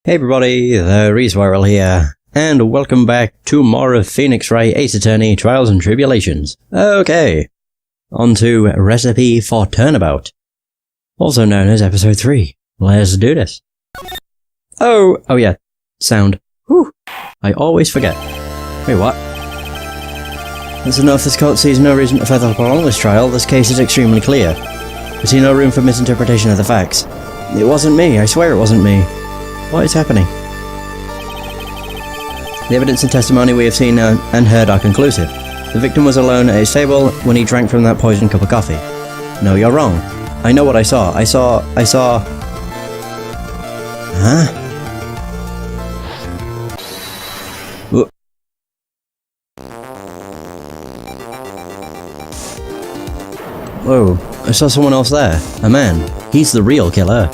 Hey everybody, the Reeswirl here, and welcome back to more of Phoenix Wright Ace Attorney Trials and Tribulations. Okay, on to Recipe for Turnabout, also known as Episode 3. Let's do this. Oh yeah, sound. Whew, I always forget. Wait, what? That's enough. This court sees no reason to further prolong this trial. This case is extremely clear. I see no room for misinterpretation of the facts. It wasn't me, I swear it wasn't me. What is happening? The evidence and testimony we have seen and heard are conclusive. The victim was alone at his table when he drank from that poisoned cup of coffee. No, you're wrong. I know what I saw. I saw... Huh? Whoa, I saw someone else there. A man. He's the real killer.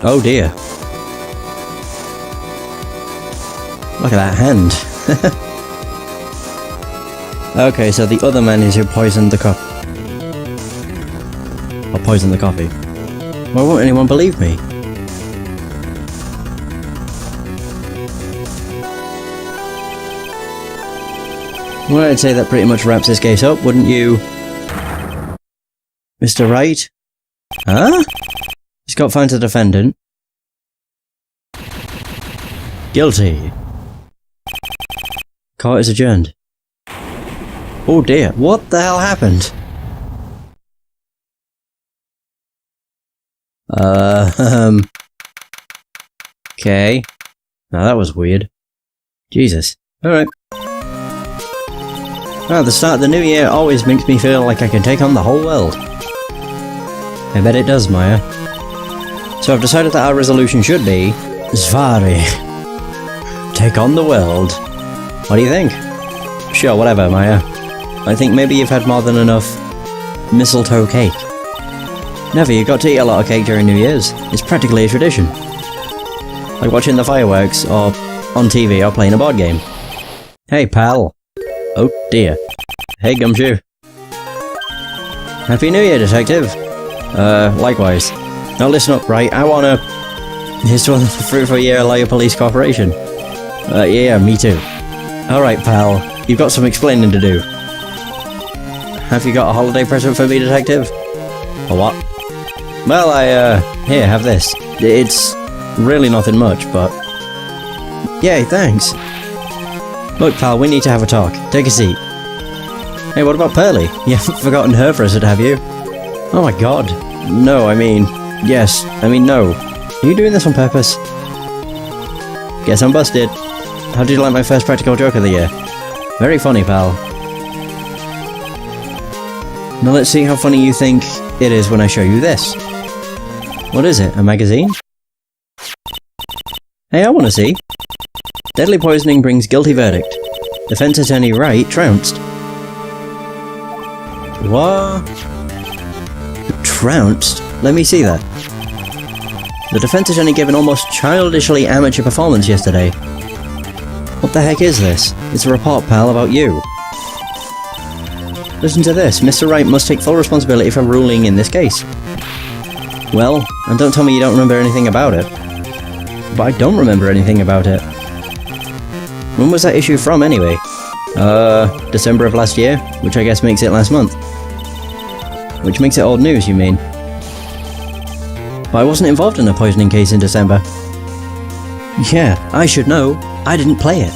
Oh dear. Look at that hand. Okay, so the other man is who poisoned the cup. Or poisoned the coffee. Why won't anyone believe me? Well, I'd say that pretty much wraps this case up, wouldn't you? Mr. Wright? Huh? Scott finds the defendant guilty. Court is adjourned. Oh dear, what the hell happened? Okay. Now that was weird. Jesus. Alright. Well, the start of the new year always makes me feel like I can take on the whole world. I bet it does, Maya. So I've decided that our resolution should be... Zvari. Take on the world. What do you think? Sure, whatever, Maya. I think maybe you've had more than enough... mistletoe cake. Never, you got to eat a lot of cake during New Year's. It's practically a tradition. Like watching the fireworks, or on TV, or playing a board game. Hey, pal. Oh dear. Hey, Gumshoe. Happy New Year, Detective. Likewise. Now listen up, right? I wanna... Here's to a fruitful year, Lawyer Police Corporation. Yeah, me too. Alright, pal. You've got some explaining to do. Have you got a holiday present for me, Detective? A what? Well, here, have this. It's really nothing much, but... Yay, thanks. Look, pal, we need to have a talk. Take a seat. Hey, what about Pearly? You haven't forgotten her present, have you? Oh my god. No, I mean... Yes, I mean no. Are you doing this on purpose? Guess I'm busted. How did you like my first practical joke of the year? Very funny, pal. Now let's see how funny you think it is when I show you this. What is it, a magazine? Hey, I wanna see. Deadly poisoning brings guilty verdict. Defense attorney Wright trounced. What? Trounced? Let me see that. The defense attorney gave an almost childishly amateur performance yesterday. What the heck is this? It's a report, pal, about you. Listen to this. Mr. Wright must take full responsibility for ruling in this case. Well, and don't tell me you don't remember anything about it. But I don't remember anything about it. When was that issue from, anyway? December of last year, which I guess makes it last month. Which makes it old news, you mean? But I wasn't involved in a poisoning case in December. Yeah, I should know. I didn't play it.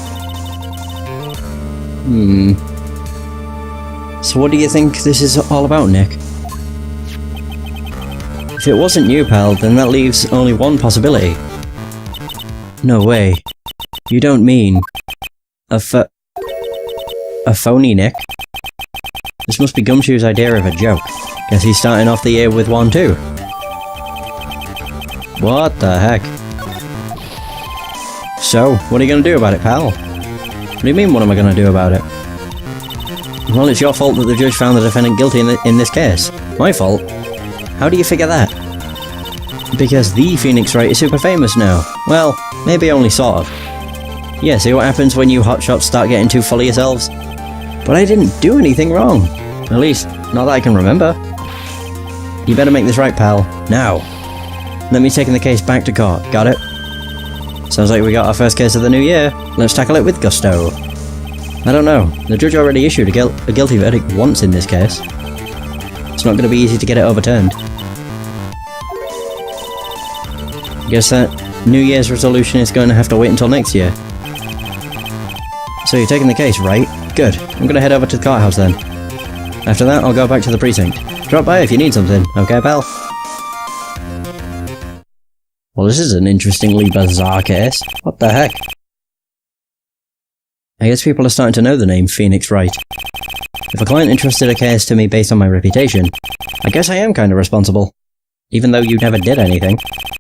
So what do you think this is all about, Nick? If it wasn't you, pal, then that leaves only one possibility. No way. You don't mean... a phony, Nick? This must be Gumshoe's idea of a joke. Guess he's starting off the year with one too. What the heck? So, what are you gonna do about it, pal? What do you mean, what am I gonna do about it? Well, it's your fault that the judge found the defendant guilty in this case. My fault? How do you figure that? Because the Phoenix Wright is super famous now. Well, maybe only sort of. Yeah, see what happens when you hotshots start getting too full of yourselves? But I didn't do anything wrong. At least, not that I can remember. You better make this right, pal. Now. Let me taking the case back to court. Got it? Sounds like we got our first case of the new year. Let's tackle it with gusto. I don't know. The judge already issued a guilty verdict once in this case. It's not going to be easy to get it overturned. Guess that New Year's resolution is going to have to wait until next year. So you're taking the case, right? Good. I'm going to head over to the courthouse then. After that, I'll go back to the precinct. Drop by if you need something. Okay, pal? Well, this is an interestingly bizarre case. What the heck? I guess people are starting to know the name Phoenix Wright. If a client entrusted a case to me based on my reputation, I guess I am kind of responsible. Even though you never did anything.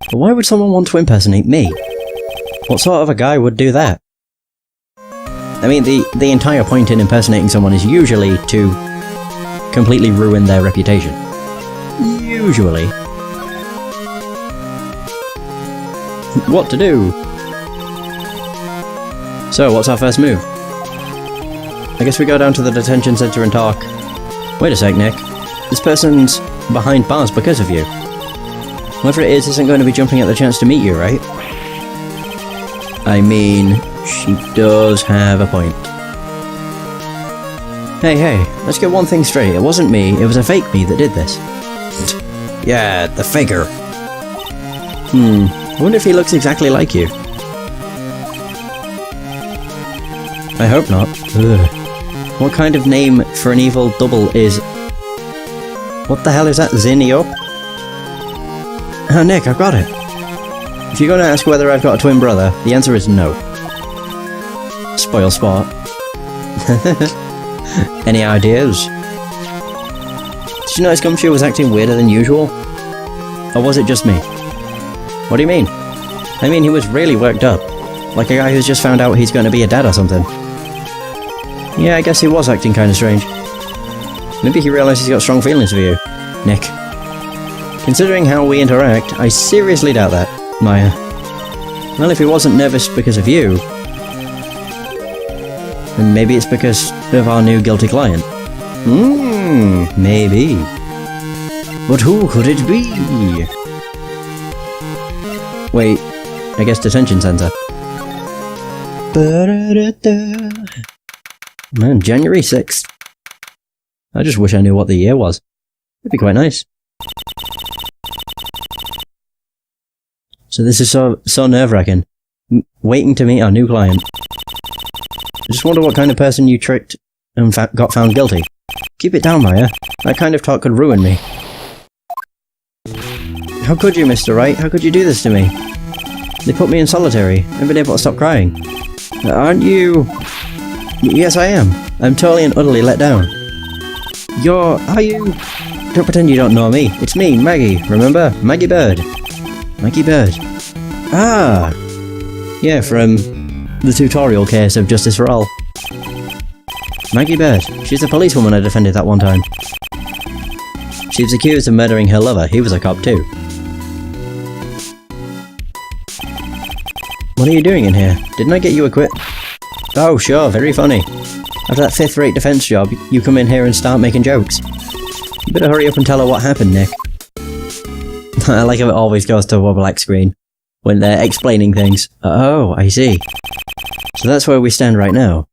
But why would someone want to impersonate me? What sort of a guy would do that? I mean, the entire point in impersonating someone is usually to completely ruin their reputation. Usually. What to do? So, what's our first move? I guess we go down to the detention center and talk. Wait a sec, Nick. This person's behind bars because of you. Whoever it is isn't going to be jumping at the chance to meet you, right? I mean, she does have a point. Hey, let's get one thing straight. It wasn't me, it was a fake me that did this. Yeah, the faker. I wonder if he looks exactly like you. I hope not. Ugh. What kind of name for an evil double is... What the hell is that? Zinio? Oh, Nick, I've got it. If you're going to ask whether I've got a twin brother, the answer is no. Spoil sport. Any ideas? Did you notice Gumshoe was acting weirder than usual? Or was it just me? What do you mean? I mean, he was really worked up. Like a guy who's just found out he's going to be a dad or something. Yeah, I guess he was acting kind of strange. Maybe he realised he's got strong feelings for you, Nick. Considering how we interact, I seriously doubt that, Maya. Well, if he wasn't nervous because of you, then maybe it's because of our new guilty client. Maybe. But who could it be? Wait, I guess detention center. Man, January 6th. I just wish I knew what the year was. It'd be quite nice. So this is so nerve-wracking. Waiting to meet our new client. I just wonder what kind of person you tricked and got found guilty. Keep it down, Maya. That kind of talk could ruin me. How could you, Mr. Wright? How could you do this to me? They put me in solitary. I've been able to stop crying. Aren't you... Yes, I am. I'm totally and utterly let down. Are you... Don't pretend you don't know me. It's me, Maggie. Remember? Maggie Bird. Maggie Bird. Ah! Yeah, from the tutorial case of Justice for All. Maggie Bird. She's the policewoman I defended that one time. She was accused of murdering her lover. He was a cop too. What are you doing in here? Didn't I get you a quit? Oh, sure, very funny. After that fifth-rate defense job, you come in here and start making jokes. You better hurry up and tell her what happened, Nick. I like how it always goes to a black screen when they're explaining things. Oh, I see. So that's where we stand right now.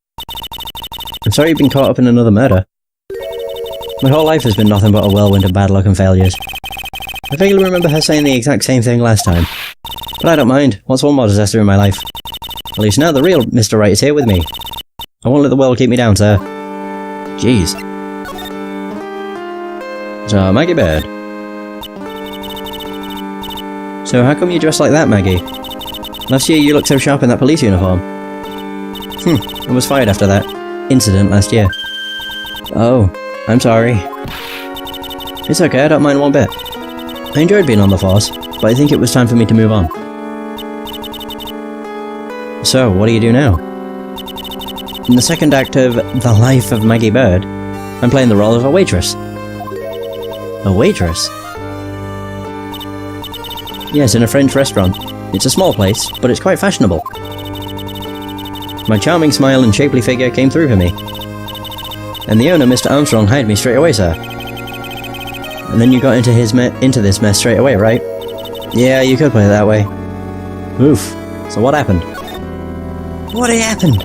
I'm sorry you've been caught up in another murder. My whole life has been nothing but a whirlwind of bad luck and failures. I vaguely remember her saying the exact same thing last time. But I don't mind. What's one more disaster in my life? At least now the real Mr. Wright is here with me. I won't let the world keep me down, sir. Jeez. So, Maggie Bird. So how come you dress like that, Maggie? Last year you looked so sharp in that police uniform. I was fired after that incident last year. Oh, I'm sorry. It's okay, I don't mind one bit. I enjoyed being on the force, but I think it was time for me to move on. So, what do you do now? In the second act of The Life of Maggie Bird, I'm playing the role of a waitress. A waitress? Yes, in a French restaurant. It's a small place, but it's quite fashionable. My charming smile and shapely figure came through for me. And the owner, Mr. Armstrong, hired me straight away, sir. And then you got into this mess straight away, right? Yeah, you could put it that way. Oof. So what happened? What happened?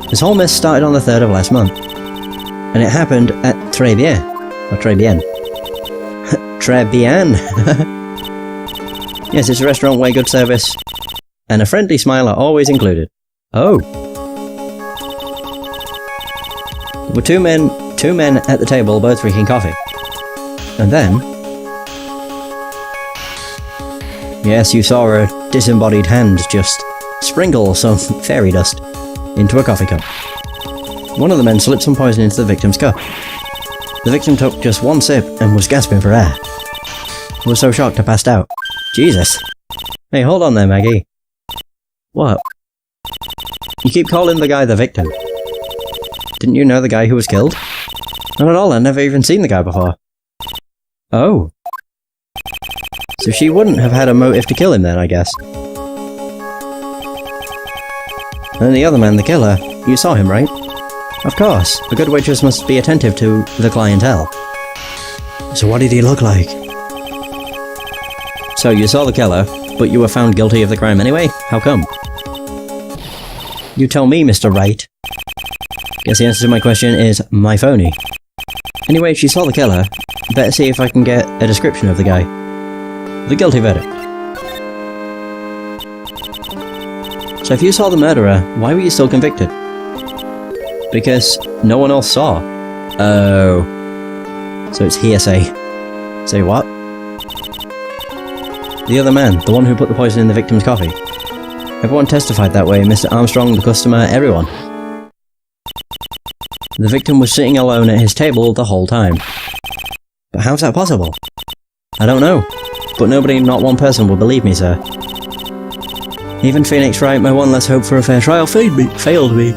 This whole mess started on the 3rd of last month. And it happened at Trebian. Or Trebian. Trebian! Yes, it's a restaurant where good service and a friendly smile are always included. Oh. There were two men at the table both drinking coffee. And then... Yes, you saw a disembodied hand just sprinkle some fairy dust into a coffee cup. One of the men slipped some poison into the victim's cup. The victim took just one sip and was gasping for air. He was so shocked I passed out. Jesus. Hey, hold on there, Maggie. What? You keep calling the guy the victim. Didn't you know the guy who was killed? Not at all, I'd never even seen the guy before. Oh. So she wouldn't have had a motive to kill him then, I guess. And the other man, the killer, you saw him, right? Of course, a good waitress must be attentive to the clientele. So what did he look like? So you saw the killer, but you were found guilty of the crime anyway? How come? You tell me, Mr. Wright. Guess the answer to my question is my phony. Anyway, she saw the killer. Better see if I can get a description of the guy. The guilty verdict. So if you saw the murderer, why were you still convicted? Because no one else saw. Oh. So it's hearsay. Say what? The other man, the one who put the poison in the victim's coffee. Everyone testified that way, Mr. Armstrong, the customer, everyone. The victim was sitting alone at his table the whole time. But how's that possible? I don't know. But nobody, not one person, will believe me, sir. Even Phoenix Wright, my one less hope for a fair trial, failed me.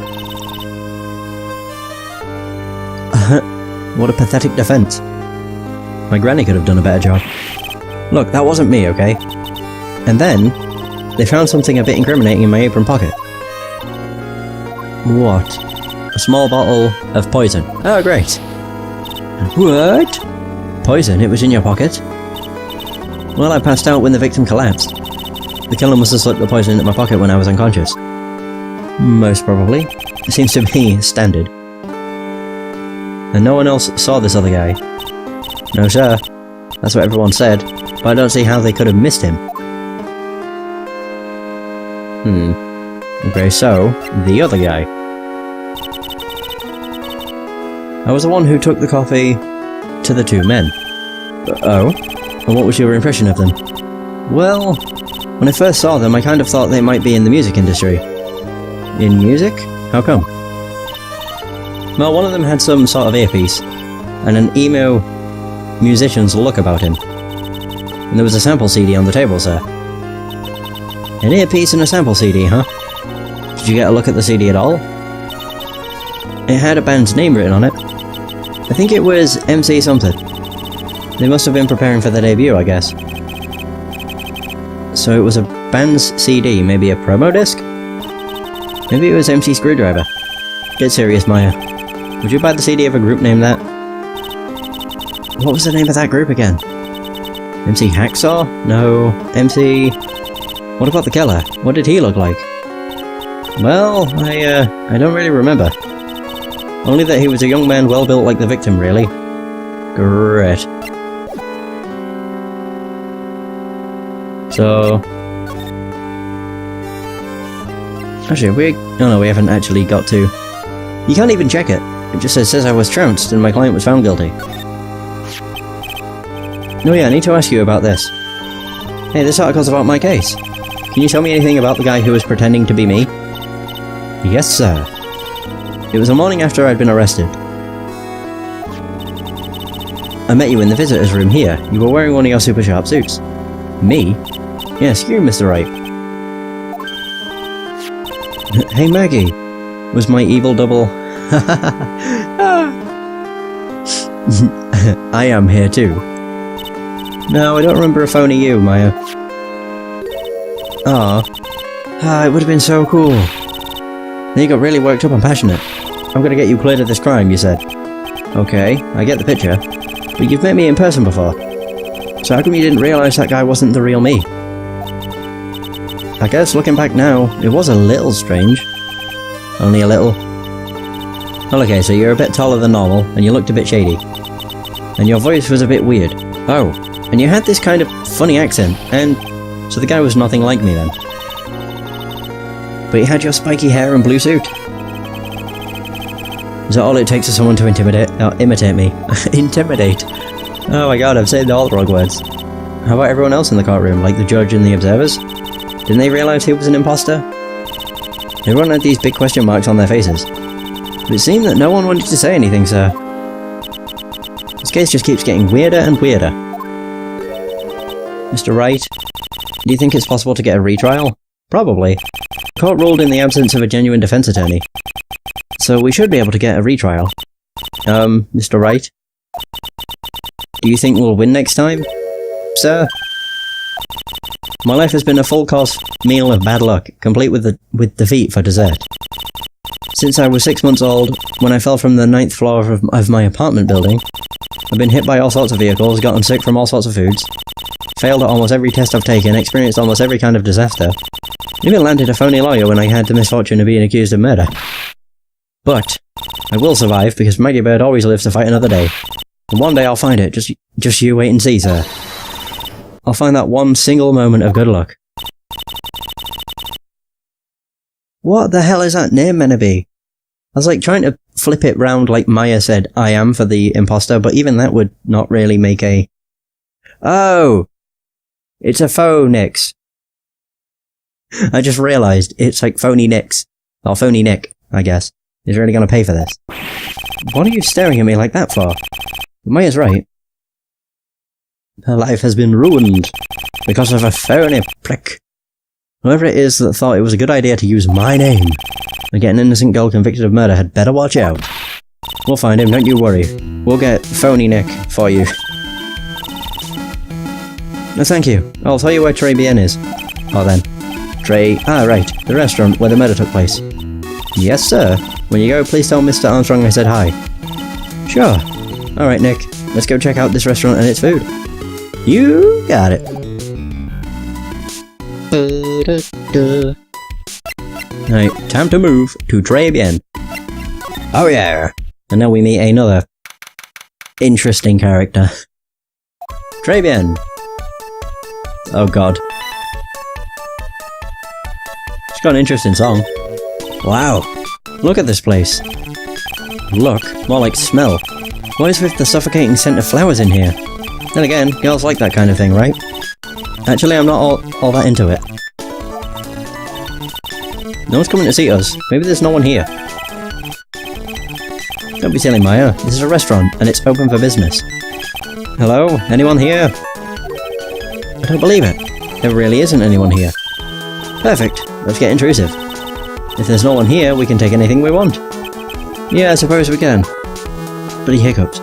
What a pathetic defense. My granny could have done a better job. Look, that wasn't me, okay? And then, they found something a bit incriminating in my apron pocket. What? A small bottle of poison. Oh, great. What? Poison? It was in your pocket? Well, I passed out when the victim collapsed. The killer must have slipped the poison into my pocket when I was unconscious. Most probably. It seems to be standard. And no one else saw this other guy. No, sir. That's what everyone said, but I don't see how they could have missed him. Okay, so, the other guy. I was the one who took the coffee to the two men. Oh? And what was your impression of them? Well, when I first saw them, I kind of thought they might be in the music industry. In music? How come? Well, one of them had some sort of earpiece, and an emo musician's look about him. And there was a sample CD on the table, sir. An earpiece and a sample CD, huh? Did you get a look at the CD at all? It had a band's name written on it. I think it was MC something. They must have been preparing for their debut, I guess. So it was a band's CD, maybe a promo disc? Maybe it was MC Screwdriver. Get serious, Maya. Would you buy the CD of a group named that? What was the name of that group again? MC Hacksaw? No. MC... What about the killer? What did he look like? Well, I don't really remember. Only that he was a young man well built like the victim, really. Great. So... Actually, we haven't actually got to... You can't even check it. It just says I was trounced and my client was found guilty. Oh yeah, I need to ask you about this. Hey, this article's about my case. Can you tell me anything about the guy who was pretending to be me? Yes, sir. It was the morning after I'd been arrested. I met you in the visitor's room here. You were wearing one of your super sharp suits. Me? Yes, you, Mr. Wright. Hey, Maggie. Was my evil double... I am here too. No, I don't remember a phony you, Maya. It would have been so cool. Then you got really worked up and passionate. I'm gonna get you cleared of this crime, you said. Okay, I get the picture. But you've met me in person before. So how come you didn't realise that guy wasn't the real me? I guess looking back now, it was a little strange. Only a little. Well, okay, so you're a bit taller than normal, and you looked a bit shady. And your voice was a bit weird. Oh, and you had this kind of funny accent, and so the guy was nothing like me then. But you had your spiky hair and blue suit. Is that all it takes for someone to imitate me? Intimidate. Oh my god, I've said all the wrong words. How about everyone else in the courtroom, like the judge and the observers? Didn't they realise he was an imposter? Everyone had these big question marks on their faces. But it seemed that no one wanted to say anything, sir. This case just keeps getting weirder and weirder. Mr. Wright, do you think it's possible to get a retrial? Probably. The court ruled in the absence of a genuine defense attorney. So we should be able to get a retrial. Mr. Wright? Do you think we'll win next time? Sir? My life has been a full-course meal of bad luck, complete with defeat for dessert. Since I was 6 months old, when I fell from the 9th floor of my apartment building, I've been hit by all sorts of vehicles, gotten sick from all sorts of foods, failed at almost every test I've taken, experienced almost every kind of disaster, even landed a phony lawyer when I had the misfortune of being accused of murder. But I will survive, because Mighty Bird always lives to fight another day. And one day I'll find it, just you wait and see, sir. I'll find that one single moment of good luck. What the hell is that name meant to be? I was like trying to flip it round like Maya said I am for the imposter, but even that would not really make a... Oh! It's a Phoenix. I just realised it's like Phony Nicks. Or Phony Nick, I guess. He's really gonna pay for this. What are you staring at me like that for? Maya's right. Her life has been ruined because of a phony prick. Whoever it is that thought it was a good idea to use my name and get an innocent girl convicted of murder had better watch out. We'll find him, don't you worry. We'll get Phony Nick for you. No, thank you. I'll tell you where Tribulations is. Oh then. Right. The restaurant where the murder took place. Yes, sir. When you go, please tell Mr. Armstrong I said hi. Sure. Alright, Nick. Let's go check out this restaurant and its food. You got it. Right, time to move to Tribulations. Oh yeah. And now we meet another interesting character. Tribulations. Oh god. She's got an interesting song. Wow. Look at this place. Look, more like smell. What is with the suffocating scent of flowers in here? Then again, girls like that kind of thing, right? Actually, I'm not all that into it. No one's coming to see us. Maybe there's no one here. Don't be silly, Maya. This is a restaurant, and it's open for business. Hello? Anyone here? I don't believe it. There really isn't anyone here. Perfect. Let's get intrusive. If there's no one here, we can take anything we want. Yeah, I suppose we can. But he hiccups.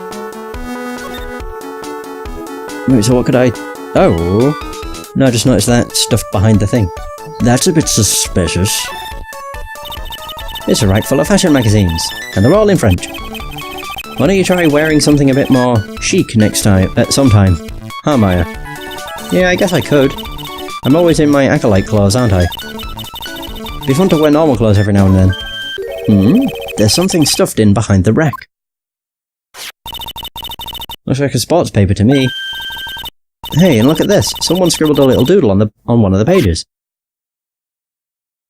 Wait, so what could I... Oh! No, I just noticed that stuff behind the thing. That's a bit suspicious. It's a rack full of fashion magazines, and they're all in French. Why don't you try wearing something a bit more chic next time, sometime? Huh, Maya? Yeah, I guess I could. I'm always in my acolyte clothes, aren't I? Be fun to wear normal clothes every now and then. There's something stuffed in behind the rack. Looks like a sports paper to me. Hey, and look at this. Someone scribbled a little doodle on one of the pages.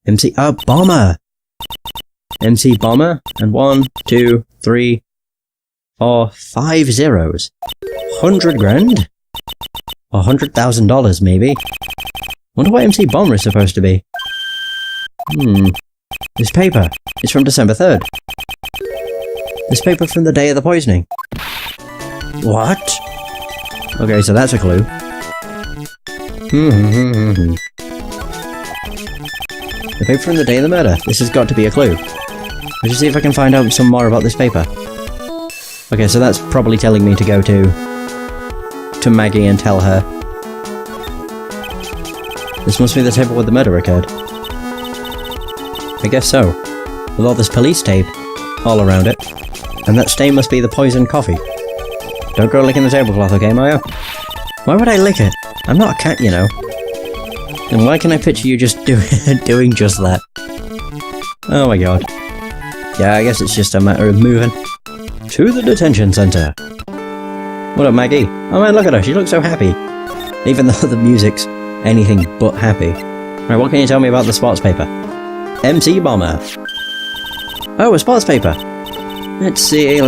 MC... Bomber! MC Bomber, and 1, 2, 3, 4, 5 zeros. 100 grand? Or $100,000, maybe? Wonder what MC Bomber is supposed to be. This paper. It's from December 3rd. This paper from the day of the poisoning. What? Okay, so that's a clue. The paper from the day of the murder. This has got to be a clue. Let's just see if I can find out some more about this paper. Okay, so that's probably telling me to go to Maggie and tell her. This must be the table where the murder occurred. I guess so. With all this police tape all around it. And that stain must be the poisoned coffee. Don't go licking the tablecloth, okay, Maya? Why would I lick it? I'm not a cat, you know. And why can I picture you just doing just that? Oh my god. Yeah, I guess it's just a matter of moving to the detention center. What up, Maggie? Oh man, look at her. She looks so happy. Even though the music's anything but happy. Right, what can you tell me about the sports paper? MC Bomber. Oh, a sports paper. Let's see.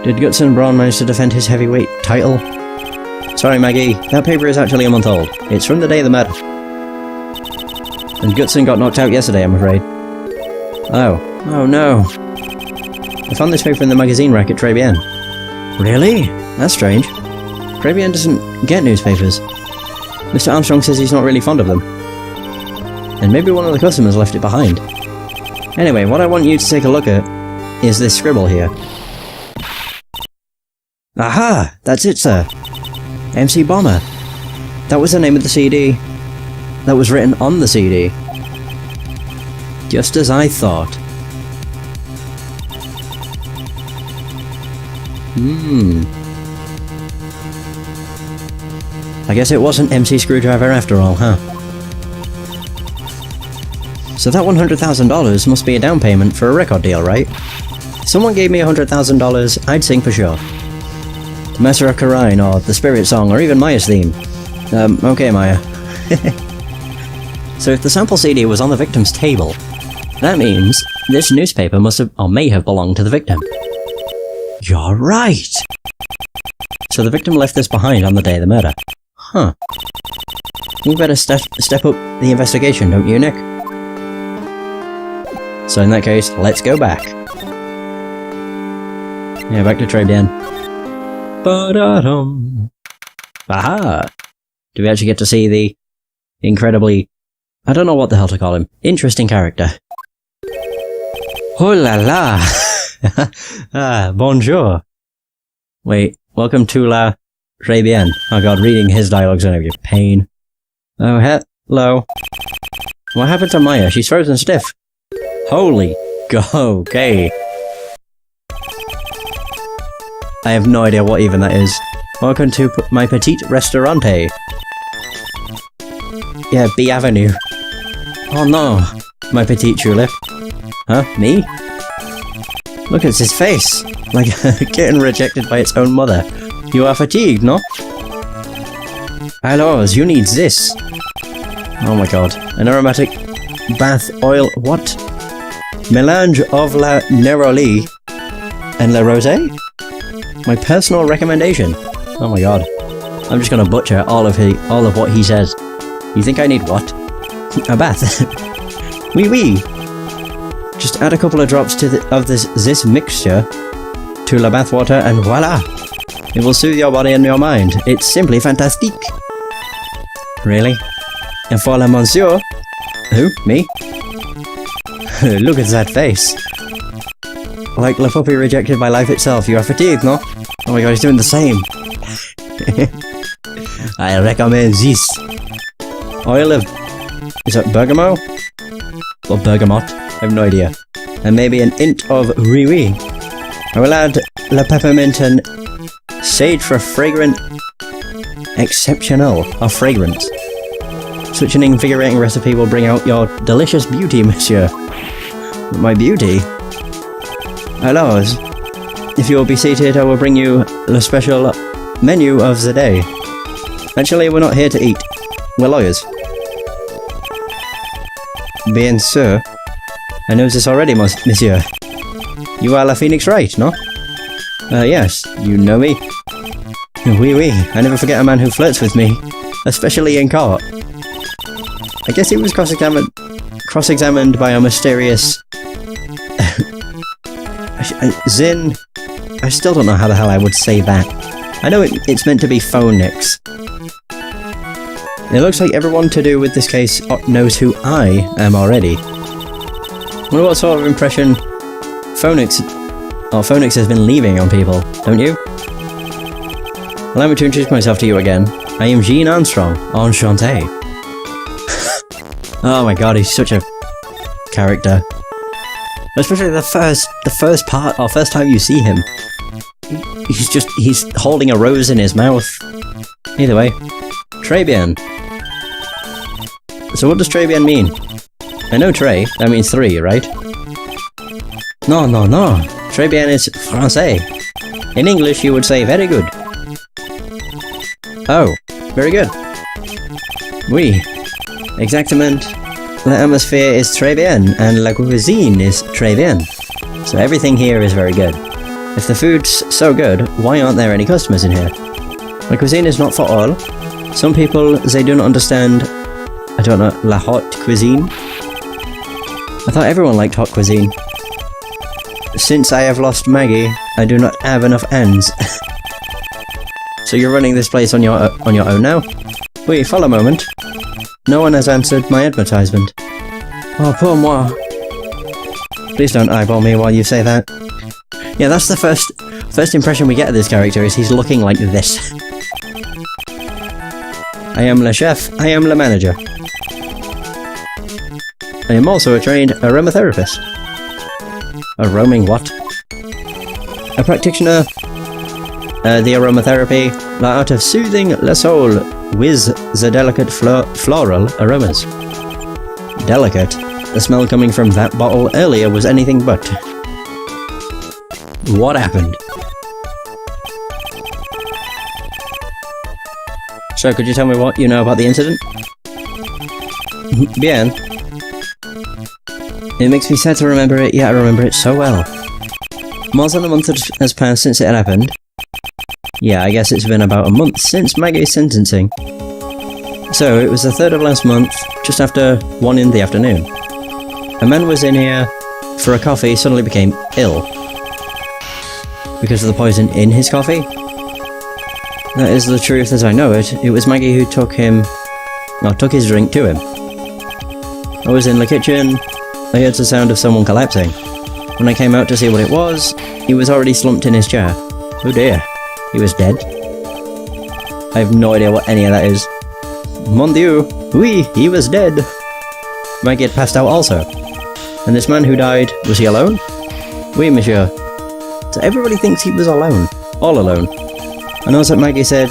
Did Gutson Braun manage to defend his heavyweight title? Sorry, Maggie. That paper is actually a month old. It's from the day of the murder. And Gutson got knocked out yesterday, I'm afraid. Oh no. I found this paper in the magazine rack at Tribien. Really? That's strange. Tribien doesn't get newspapers. Mr. Armstrong says he's not really fond of them. And maybe one of the customers left it behind. Anyway, what I want you to take a look at is this scribble here. Aha! That's it, sir. MC Bomber. That was the name of the CD. That was written on the CD. Just as I thought. I guess it wasn't MC Screwdriver after all, huh? So that $100,000 must be a down payment for a record deal, right? If someone gave me $100,000, I'd sing for sure. The Messer of Karine, or the Spirit Song, or even Maya's theme. Okay, Maya. So if the sample CD was on the victim's table, that means this newspaper must have, or may have belonged to the victim. You're right! So the victim left this behind on the day of the murder. Huh. We better step up the investigation, don't you, Nick? So in that case, let's go back. Yeah, back to Tribien. Ba-da-dum. Aha! Do we actually get to see the incredibly... I don't know what the hell to call him. Interesting character. Oh la la! Ah, bonjour. Wait, welcome to la Tribien. Oh god, reading his dialogue's gonna be a pain. Oh, hello. What happened to Maya? She's frozen stiff. Holy go, okay. I have no idea what even that is. Welcome to my petite restaurante. Yeah, B Avenue. Oh no, my petite tulip. Huh? Me? Look at his face! Like a kitten rejected by its own mother. You are fatigued, no? Alors, you need this. Oh my god. An aromatic bath oil... What? Mélange of la neroli and la rosé? My personal recommendation. Oh my god. I'm just gonna butcher all of what he says. You think I need what? A bath. Oui, oui. Just add a couple of drops to of this mixture to la bath water and voila! It will soothe your body and your mind. It's simply fantastique. Really? And for la monsieur? Who? Me? Look at that face. Like la puppy rejected by life itself. You are fatigued, no? Oh my god, he's doing the same. I recommend this. Oil of... Is that bergamot? Or bergamot? I have no idea. And maybe an hint of riz. I will add la peppermint and sage for fragrant... Exceptional. Or fragrance. Such an invigorating recipe will bring out your delicious beauty, monsieur. My beauty? Alors, if you will be seated, I will bring you the special menu of the day. Actually, we're not here to eat. We're lawyers. Bien sûr. I know this already, monsieur. You are la Phoenix Wright, no? Yes. You know me? Oui, oui. I never forget a man who flirts with me. Especially in court. I guess he was cross-examined by a mysterious... Zin... I still don't know how the hell I would say that. I know it's meant to be phonics. It looks like everyone to do with this case knows who I am already. Wonder what sort of impression Phoenix has been leaving on people, don't you? Allow me to introduce myself to you again. I am Jean Armstrong. Enchanté. Oh my god, he's such a character. Especially the first part, or first time you see him. He's holding a rose in his mouth. Either way. Tribien. So what does très bien mean? I know très, that means 3, right? No. Très bien is français. In English you would say very good. Oh, very good. Oui. Exactement. L'atmosphère is très bien, and la cuisine is très bien. So everything here is very good. If the food's so good, why aren't there any customers in here? My cuisine is not for all. Some people, they do not understand, I don't know, la haute cuisine? I thought everyone liked hot cuisine. Since I have lost Maggie, I do not have enough ends. So you're running this place on your own now? Wait, follow a moment. No one has answered my advertisement. Oh, pour moi. Please don't eyeball me while you say that. Yeah, that's the first impression we get of this character, is he's looking like this. I am le chef, I am le manager. I am also a trained aromatherapist. A roaming what? A practitioner. The aromatherapy, the art of soothing le soul with the delicate floral aromas. Delicate? The smell coming from that bottle earlier was anything but. What happened? So, could you tell me what you know about the incident? Bien. It makes me sad to remember it, yet I remember it so well. More than a month has passed since it happened. Yeah, I guess it's been about a month since Maggie's sentencing. So, it was the 3rd of last month, just after 1 in the afternoon. A man was in here for a coffee, suddenly became ill. Because of the poison in his coffee? That is the truth as I know it. It was Maggie who took his drink to him. I was in the kitchen. I heard the sound of someone collapsing. When I came out to see what it was, he was already slumped in his chair. Oh dear. He was dead. I have no idea what any of that is. Mon Dieu! Oui, he was dead! Maggie had passed out also. And this man who died, was he alone? Oui, monsieur. So everybody thinks he was alone. All alone. I know that Maggie said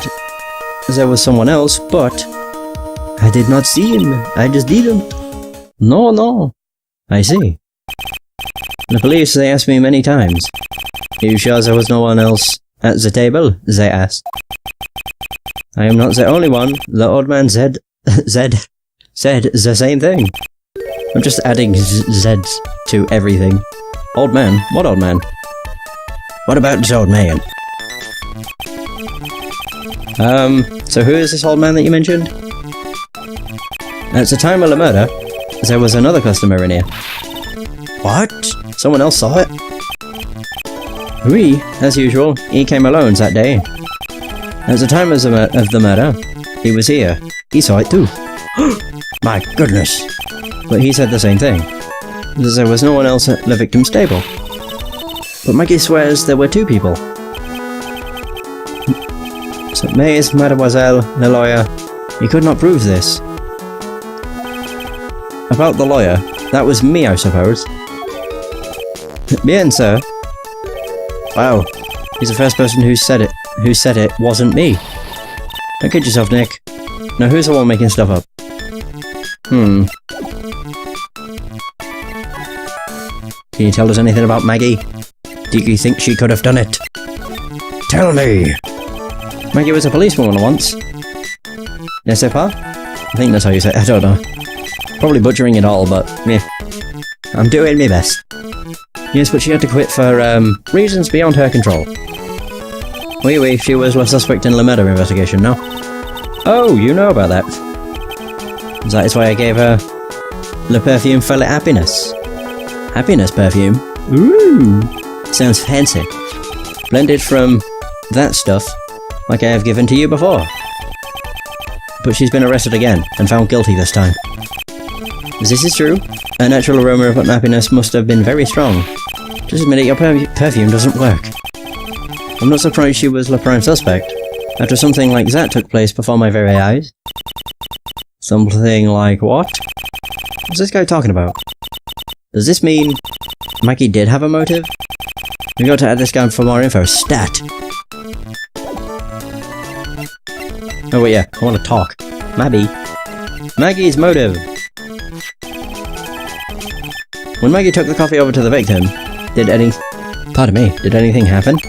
there was someone else, but I did not see him. I just didn't. No. I see. The police, they asked me many times. Are you sure there was no one else at the table? They asked. I am not the only one. The old man said the same thing. I'm just adding Zs to everything. Old man? What old man? What about this old man? So who is this old man that you mentioned? At the time of the murder, there was another customer in here. What? Someone else saw it? Oui, as usual, he came alone that day. At the time of the murder, he was here. He saw it too. My goodness! But he said the same thing. There was no one else at the victim's table. But Maggie swears there were 2 people. So mais, mademoiselle, the lawyer, he could not prove this. About the lawyer, that was me, I suppose. Bien, sir. Wow, he's the first person who said it wasn't me. Don't kid yourself, Nick. Now who's the one making stuff up? Can you tell us anything about Maggie? Do you think she could have done it? Tell me! Maggie was a policewoman once. N'est-ce pas? I think that's how you say it, I don't know. Probably butchering it all, but meh. I'm doing my best. Yes, but she had to quit for, reasons beyond her control. Oui, she was a suspect in the murder investigation, no? Oh, you know about that. That is why I gave her le perfume for la happiness. Happiness perfume? Ooh! Sounds fancy. Blended from that stuff, like I have given to you before. But she's been arrested again, and found guilty this time. This is true. A natural aroma of happiness must have been very strong. Just admit it, your perfume doesn't work. I'm not surprised she was the prime suspect, after something like that took place before my very eyes. Something like what? What's this guy talking about? Does this mean Maggie did have a motive? We got to add this down for more info. Stat! Oh wait, yeah, I want to talk. Maybe. Maggie's motive. When Maggie took the coffee over to the victim, did anything happen?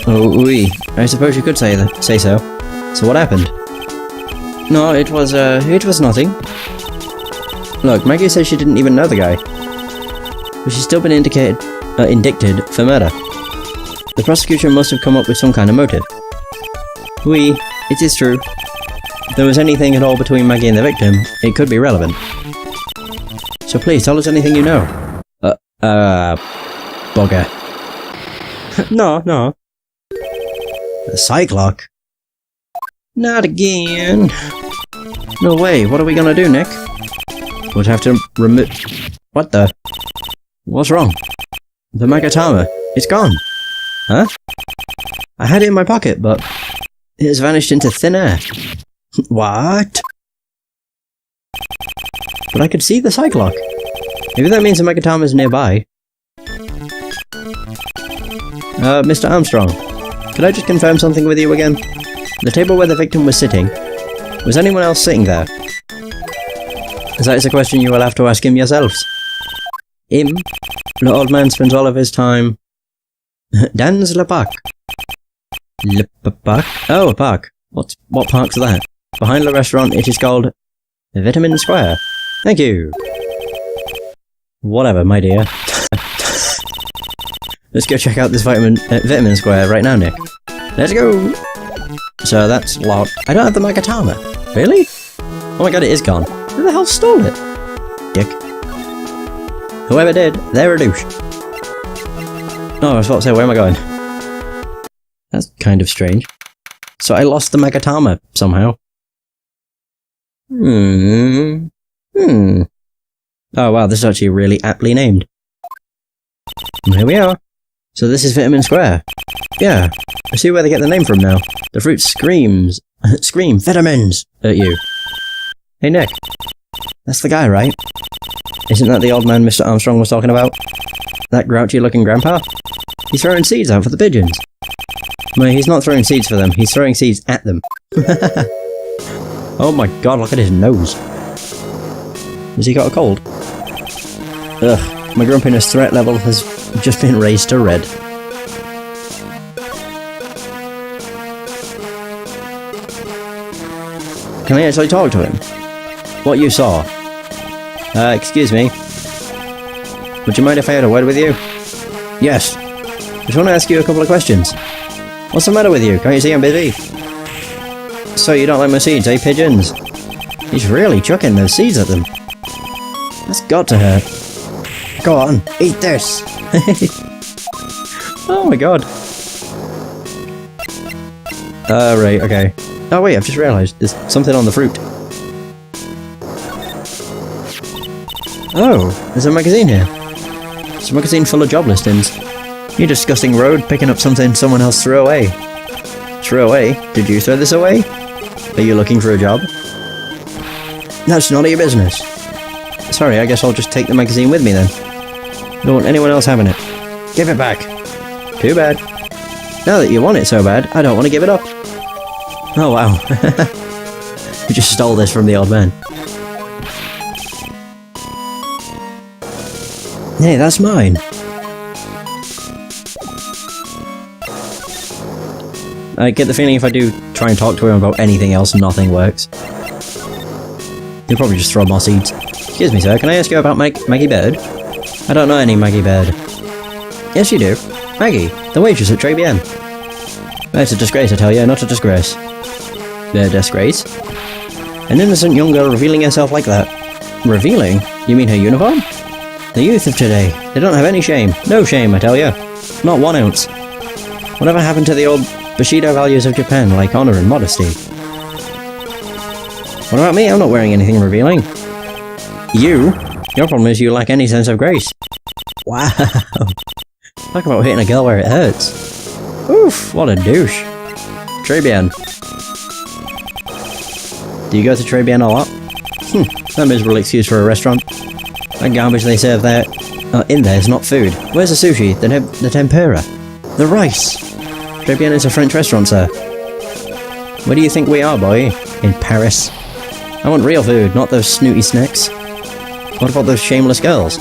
Oh, oui. I suppose you could say so. So what happened? No, it was nothing. Look, Maggie says she didn't even know the guy. But she's still been indicted for murder. The prosecution must have come up with some kind of motive. Oui, it is true. If there was anything at all between Maggie and the victim, it could be relevant. So please, tell us anything you know. Bugger. No. The psych lock? Not again. No way, what are we gonna do, Nick? We'd have to remove... What the? What's wrong? The Magatama. It's gone. Huh? I had it in my pocket, but... it has vanished into thin air. What? But I could see the psych lock. Maybe that means the Magatama's nearby. Mr. Armstrong, could I just confirm something with you again? The table where the victim was sitting, was anyone else sitting there? As that is a question you will have to ask him yourselves. Him? The old man spends all of his time... Dans le parc. Le parc? Oh, a park. What park's that? Behind the restaurant it is called... Vitamin Square. Thank you. Whatever, my dear. Let's go check out this Vitamin Square right now, Nick. Let's go! So that's locked. I don't have the Magatama. Really? Oh my god, it is gone. Who the hell stole it? Dick. Whoever did, they're a douche. Oh, I was about to say, where am I going? That's kind of strange. So I lost the Magatama somehow. Oh wow, this is actually really aptly named. And here we are. So this is Vitamin Square. Yeah, I see where they get the name from now. The fruit scream vitamins at you. Hey Nick, that's the guy, right? Isn't that the old man Mr. Armstrong was talking about? That grouchy looking grandpa? He's throwing seeds out for the pigeons. No, he's not throwing seeds for them, he's throwing seeds at them. Oh my god, look at his nose. Has he got a cold? Ugh, my grumpiness threat level has just been raised to red. Can I actually talk to him? What you saw? Excuse me. Would you mind if I had a word with you? Yes. I just want to ask you a couple of questions. What's the matter with you? Can't you see I'm busy? So you don't like my seeds, eh, pigeons? He's really chucking those seeds at them. That's got to hurt. Go on, eat this! Oh my god. Right, okay. Oh wait, I've just realised there's something on the fruit. Oh, there's a magazine here. It's a magazine full of job listings. You disgusting road picking up something someone else threw away. Threw away? Did you throw this away? Are you looking for a job? That's none of your business. Sorry, I guess I'll just take the magazine with me then. Don't want anyone else having it. Give it back. Too bad. Now that you want it so bad, I don't want to give it up. Oh wow. You just stole this from the old man. Hey, that's mine. I get the feeling if I do try and talk to him about anything else, nothing works. He'll probably just throw more seeds. Excuse me, sir, can I ask you about Maggie Bird? I don't know any Maggie Bird. Yes, you do. Maggie, the waitress at Tribulations. It's a disgrace, I tell you, not a disgrace. A disgrace? An innocent young girl revealing herself like that. Revealing? You mean her uniform? The youth of today, they don't have any shame. No shame, I tell you. Not 1 ounce. Whatever happened to the old Bushido values of Japan, like honor and modesty? What about me? I'm not wearing anything revealing. You? Your problem is you lack any sense of grace. Wow. Talk about hitting a girl where it hurts. Oof, what a douche. Tribulations. Do you go to Tribulations a lot? That miserable excuse for a restaurant. That garbage they serve there, in there is not food. Where's the sushi, the tempura, the rice? Tribulations is a French restaurant, sir. Where do you think we are, boy? In Paris? I want real food, not those snooty snacks. What about those shameless girls?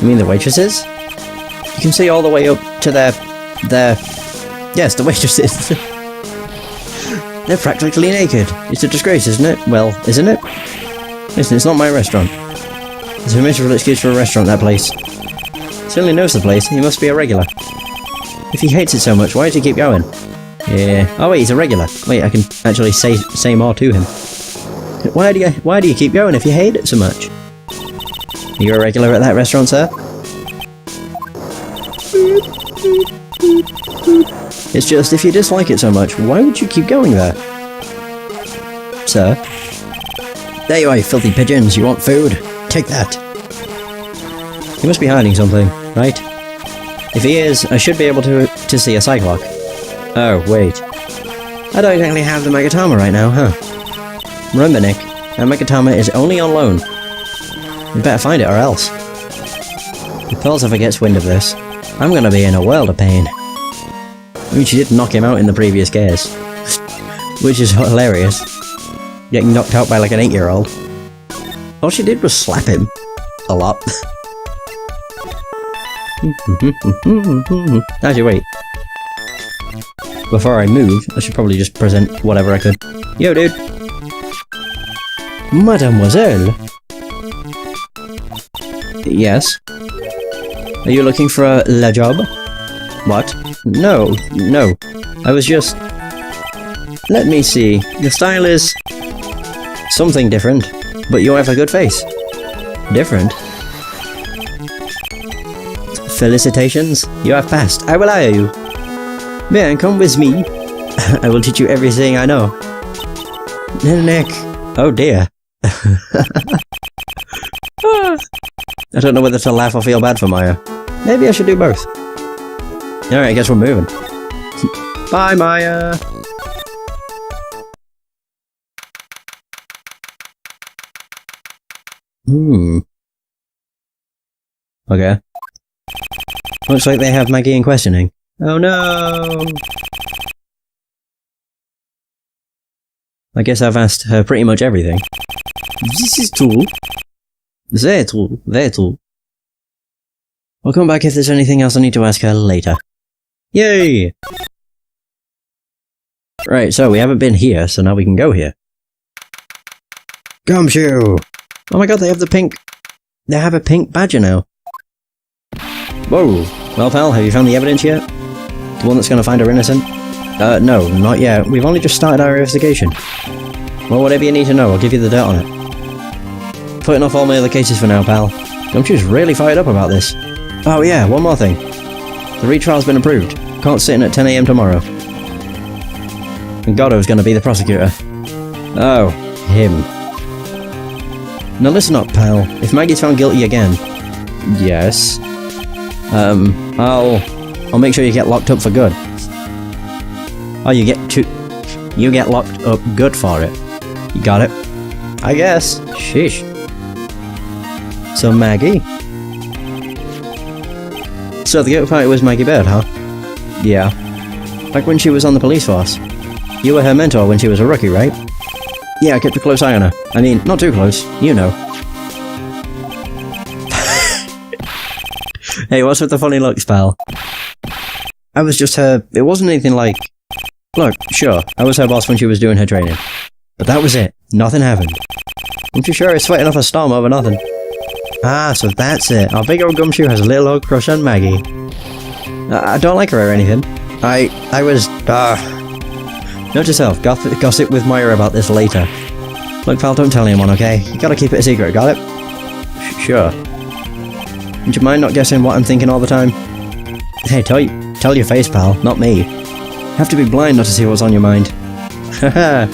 You mean the waitresses? You can see all the way up to their... Yes, the waitresses. They're practically naked. It's a disgrace, isn't it? Well, isn't it? Listen, it's not my restaurant. It's a miserable excuse for a restaurant, that place. Certainly knows the place. He must be a regular. If he hates it so much, why does he keep going? Yeah. Oh wait, he's a regular. Wait, I can actually say more to him. Why do you keep going if you hate it so much? Are you a regular at that restaurant, sir? It's just, if you dislike it so much, why would you keep going there? Sir? There you are, you filthy pigeons. You want food? Take that. He must be hiding something, right? If he is, I should be able to see a cyclock. Oh, wait. I don't exactly have the Megatama right now, huh? Remember, Nick, that Megatama is only on loan. You better find it or else. If Pearls ever gets wind of this, I'm gonna be in a world of pain. I mean, she did knock him out in the previous case. Which is hilarious. Getting knocked out by like an 8-year-old. All she did was slap him. A lot. Actually, wait. Before I move, I should probably just present whatever I could. Yo, dude! Mademoiselle? Yes? Are you looking for a la job? What? No. I was just... Let me see. Your style is... something different, but you have a good face. Different? Felicitations, you have passed. I will hire you. Man, come with me. I will teach you everything I know. Nick. Oh dear. I don't know whether to laugh or feel bad for Maya. Maybe I should do both. Alright, I guess we're moving. Bye, Maya! Okay. Looks like they have Maggie in questioning. Oh no! I guess I've asked her pretty much everything. This is true. They're true. I'll come back if there's anything else I need to ask her later. Yay! Right, so we haven't been here, so now we can go here. Gumshoe! Oh my god, they have the pink... They have a pink badger now. Whoa! Well, pal, have you found the evidence yet? The one that's gonna find her innocent? No, not yet. We've only just started our investigation. Well, whatever you need to know, I'll give you the dirt on it. Putting off all my other cases for now, pal. Gumshoe's really fired up about this. Oh yeah, one more thing. The retrial's been approved. Court's sitting at 10 AM tomorrow. And Godot's gonna be the prosecutor. Oh, him. Now listen up, pal. If Maggie's found guilty again... Yes? I'll make sure you get locked up for good. Oh, you get locked up good for it. You got it? I guess. Sheesh. So Maggie? So the guilty party was Maggie Bird, huh? Yeah. Back when she was on the police force. You were her mentor when she was a rookie, right? Yeah, I kept a close eye on her. I mean, not too close, you know. Hey, what's with the funny looks, pal? I was just her... It wasn't anything like... Look, sure, I was her boss when she was doing her training. But that was it. Nothing happened. I'm too sure it's sweating off a storm over nothing. Ah, so that's it. Our big old Gumshoe has a little old crush on Maggie. I don't like her or anything. I was... Note to self, gossip with Moira about this later. Look, pal, don't tell anyone, okay? You gotta keep it a secret, got it? Sure. Would you mind not guessing what I'm thinking all the time? Hey, tell your face, pal, not me. Have to be blind not to see what's on your mind. Haha.